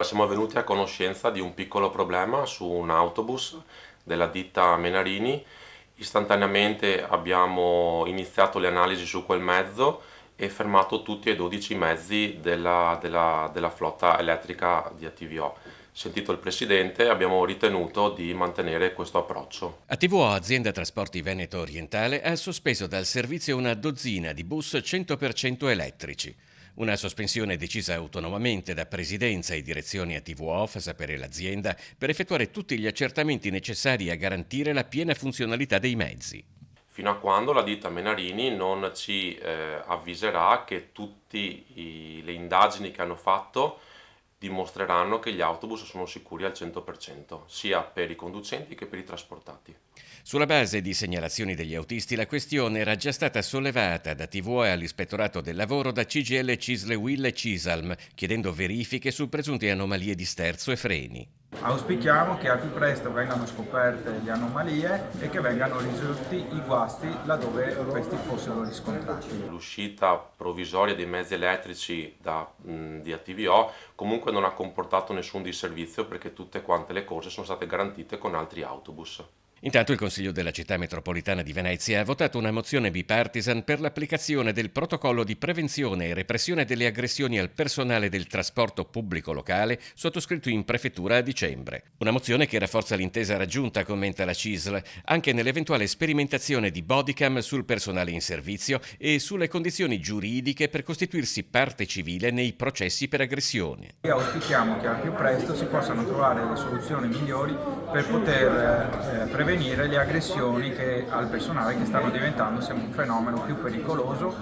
Siamo venuti a conoscenza di un piccolo problema su un autobus della ditta Menarini. Istantaneamente abbiamo iniziato le analisi su quel mezzo e fermato tutti e 12 i mezzi della flotta elettrica di ATVO. Sentito il presidente, abbiamo ritenuto di mantenere questo approccio. ATVO, azienda trasporti Veneto Orientale, ha sospeso dal servizio una dozzina di bus 100% elettrici. Una sospensione decisa autonomamente da presidenza e direzioni ATVO, fa sapere l'azienda, per effettuare tutti gli accertamenti necessari a garantire la piena funzionalità dei mezzi. Fino a quando la ditta Menarini non ci avviserà che tutte le indagini che hanno fatto dimostreranno che gli autobus sono sicuri al 100%, sia per i conducenti che per i trasportati. Sulla base di segnalazioni degli autisti, la questione era già stata sollevata da TVO e all'Ispettorato del Lavoro da CGIL, CISL, UIL e CISALM, chiedendo verifiche su presunte anomalie di sterzo e freni. Auspichiamo che al più presto vengano scoperte le anomalie e che vengano risolti i guasti laddove questi fossero riscontrati. L'uscita provvisoria dei mezzi elettrici di ATVO comunque non ha comportato nessun disservizio perché tutte quante le cose sono state garantite con altri autobus. Intanto il Consiglio della Città Metropolitana di Venezia ha votato una mozione bipartisan per l'applicazione del protocollo di prevenzione e repressione delle aggressioni al personale del trasporto pubblico locale, sottoscritto in prefettura a dicembre. Una mozione che rafforza l'intesa raggiunta, commenta la CISL, anche nell'eventuale sperimentazione di bodycam sul personale in servizio e sulle condizioni giuridiche per costituirsi parte civile nei processi per aggressione. Auspichiamo che al più presto si possano trovare le soluzioni migliori per poter prevenire le aggressioni al personale che stanno diventando sempre un fenomeno più pericoloso.